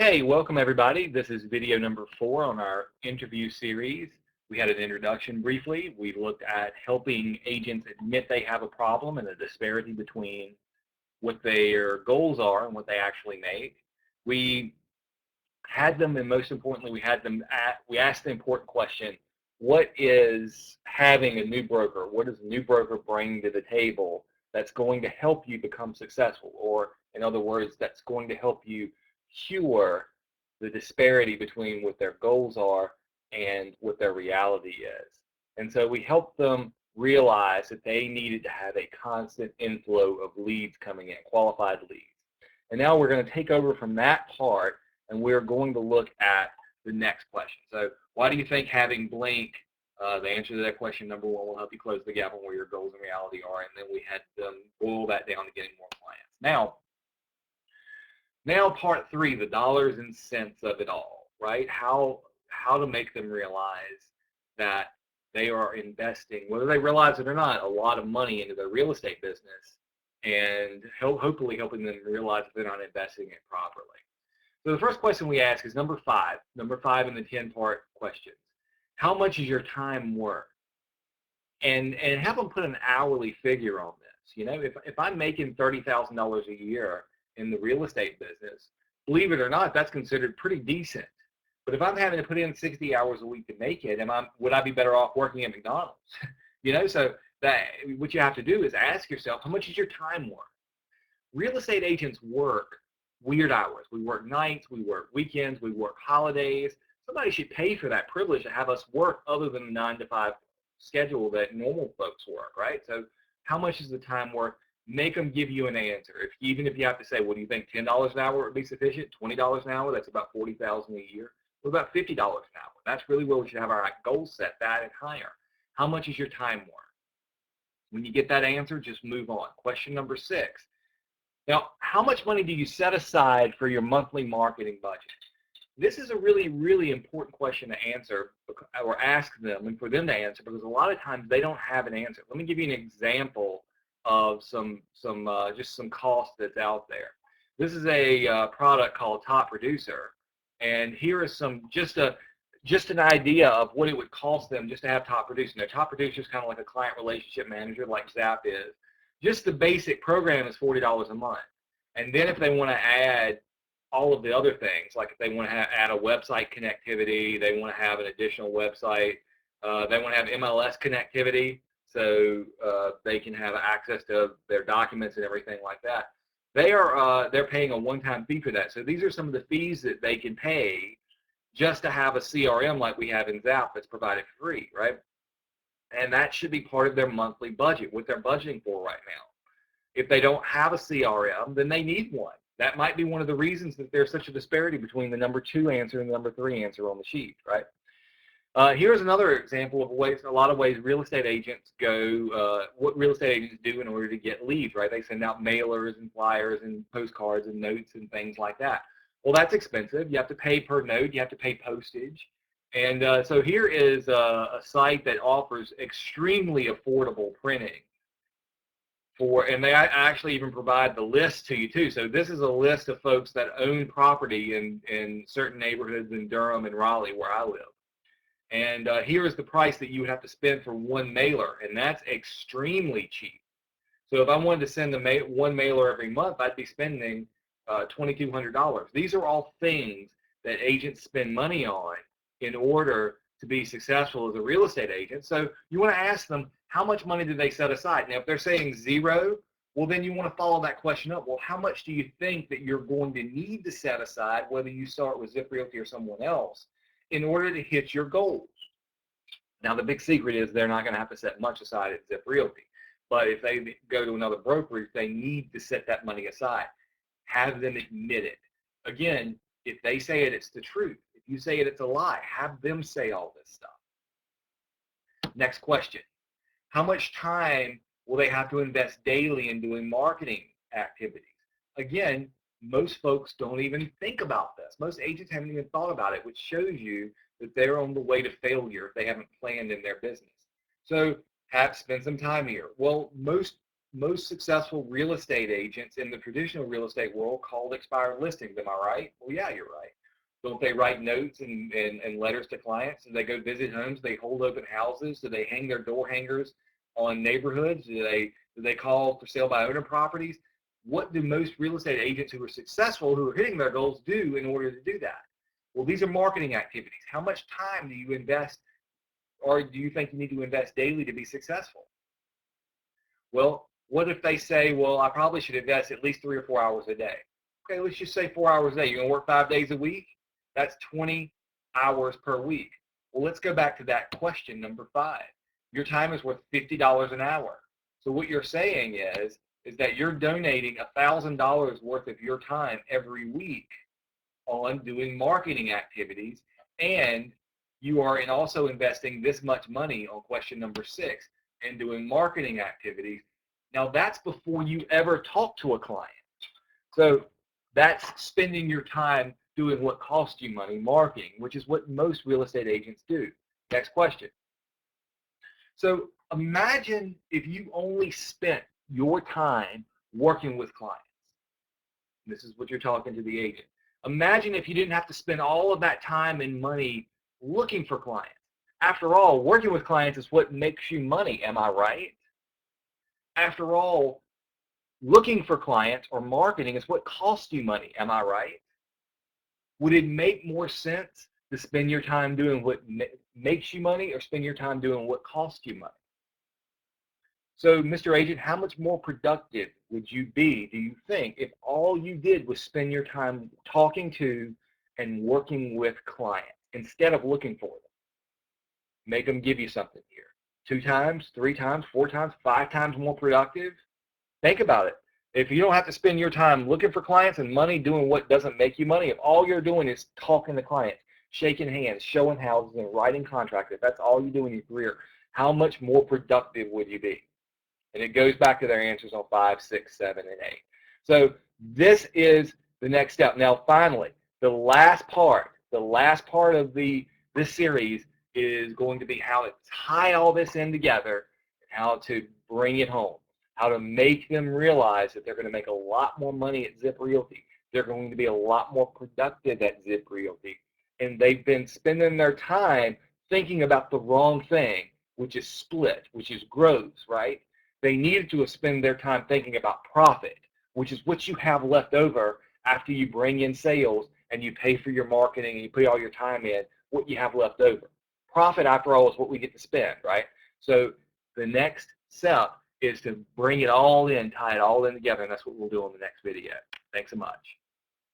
Hey, welcome everybody. This is video number 4 on our interview series. We had an introduction briefly. We looked at helping agents admit they have a problem and the disparity between what their goals are and what they actually make. We had them, and most importantly, we asked the important question: what is having a new broker? What does a new broker bring to the table that's going to help you become successful, or in other words, that's going to help you cure the disparity between what their goals are and what their reality is? And so we helped them realize that they needed to have a constant inflow of leads coming in, qualified leads. And now we're going to take over from that part, and we're going to look at the next question. So why do you think having Blink, the answer to that question, number one, will help you close the gap on where your goals and reality are? And then we had them boil that down to getting more clients. Now part 3, the dollars and cents of it all, right? How to make them realize that they are investing, whether they realize it or not, a lot of money into their real estate business, and hopefully helping them realize that they're not investing it properly. So the first question we ask is number 5 in the 10-part questions. How much is your time worth? And have them put an hourly figure on this. You know, if I'm making $30,000 a year in the real estate business, believe it or not, that's considered pretty decent. But if I'm having to put in 60 hours a week to make it, would I be better off working at McDonald's? You know, so that what you have to do is ask yourself, how much is your time worth? Real estate agents work weird hours. We work nights, we work weekends, we work holidays. Somebody should pay for that privilege to have us work other than the 9 to 5 schedule that normal folks work, right? So how much is the time worth? Make them give you an answer. Even if you have to say, well, do you think $10 an hour would be sufficient? $20 an hour, that's about $40,000 a year. What about $50 an hour? That's really where we should have our goal set, that and higher. How much is your time worth? When you get that answer, just move on. Question number 6. Now, how much money do you set aside for your monthly marketing budget? This is a really, really important question to answer or ask them and for them to answer, because a lot of times they don't have an answer. Let me give you an example of some cost that's out there. This is a product called Top Producer, and here is just an idea of what it would cost them just to have Top Producer. Now, Top Producer is kind of like a client relationship manager, like Zap is. Just the basic program is $40 a month. And then if they want to add all of the other things, like if they want to add a website connectivity, they want to have an additional website, they want to have MLS connectivity, so they can have access to their documents and everything like that. They're paying a one-time fee for that. So these are some of the fees that they can pay just to have a CRM like we have in Zap that's provided free, right? And that should be part of their monthly budget, what they're budgeting for right now. If they don't have a CRM, then they need one. That might be one of the reasons that there's such a disparity between the number 2 answer and the number 3 answer on the sheet, right? Here's another example of a lot of ways real estate agents go, what real estate agents do in order to get leads, right? They send out mailers and flyers and postcards and notes and things like that. Well, that's expensive. You have to pay per note. You have to pay postage. And so here is a site that offers extremely affordable printing and they actually even provide the list to you too. So this is a list of folks that own property in certain neighborhoods in Durham and Raleigh where I live. And here is the price that you would have to spend for one mailer, and that's extremely cheap. So if I wanted to send one mailer every month, I'd be spending $2,200. These are all things that agents spend money on in order to be successful as a real estate agent. So you want to ask them, how much money do they set aside? Now, if they're saying zero, well, then you want to follow that question up. Well, how much do you think that you're going to need to set aside, whether you start with Zip Realty or someone else, in order to hit your goals? Now, the big secret is they're not going to have to set much aside at Zip Realty. But if they go to another brokerage, they need to set that money aside. Have them admit it. Again, if they say it, it's the truth. If you say it, it's a lie. Have them say all this stuff. Next question. How much time will they have to invest daily in doing marketing activities? Again, most folks don't even think about this. Most agents haven't even thought about it, which shows you that they're on the way to failure if they haven't planned in their business. So spend some time here. Well, most most successful real estate agents in the traditional real estate world called expired listings. Am I right? Well, yeah, you're right. Don't they write notes and letters to clients? Do they go visit homes? They hold open houses? Do they hang their door hangers on neighborhoods? Do they call for sale by owner properties? What do most real estate agents who are successful, who are hitting their goals, do in order to do that? Well, these are marketing activities. How much time do you invest, or do you think you need to invest daily to be successful? Well, what if they say, well, I probably should invest at least 3 or 4 hours a day? Okay, let's just say 4 hours a day. You're going to work 5 days a week? That's 20 hours per week. Well, let's go back to that question number 5. Your time is worth $50 an hour. So what you're saying is that you're donating $1,000 worth of your time every week on doing marketing activities, and you are also investing this much money on question number 6 and doing marketing activities. Now that's before you ever talk to a client. So that's spending your time doing what costs you money, marketing, which is what most real estate agents do. Next question. So imagine if you only spent your time working with clients. This is what you're talking to the agent. Imagine if you didn't have to spend all of that time and money looking for clients. After all, working with clients is what makes you money, am I right? After all, looking for clients or marketing is what costs you money, am I right? Would it make more sense to spend your time doing what makes you money or spend your time doing what costs you money? So, Mr. Agent, how much more productive would you be, do you think, if all you did was spend your time talking to and working with clients instead of looking for them? Make them give you something here. 2 times, 3 times, 4 times, 5 times more productive? Think about it. If you don't have to spend your time looking for clients and money doing what doesn't make you money, if all you're doing is talking to clients, shaking hands, showing houses, and writing contracts, if that's all you do in your career, how much more productive would you be? And it goes back to their answers on 5, 6, 7, and 8. So this is the next step. Now, finally, the last part of this series is going to be how to tie all this in together, how to bring it home, how to make them realize that they're going to make a lot more money at Zip Realty. They're going to be a lot more productive at Zip Realty. And they've been spending their time thinking about the wrong thing, which is split, which is growth, right? They needed to spend their time thinking about profit, which is what you have left over after you bring in sales and you pay for your marketing and you put all your time in, what you have left over. Profit, after all, is what we get to spend, right? So the next step is to bring it all in, tie it all in together, and that's what we'll do on the next video. Thanks so much.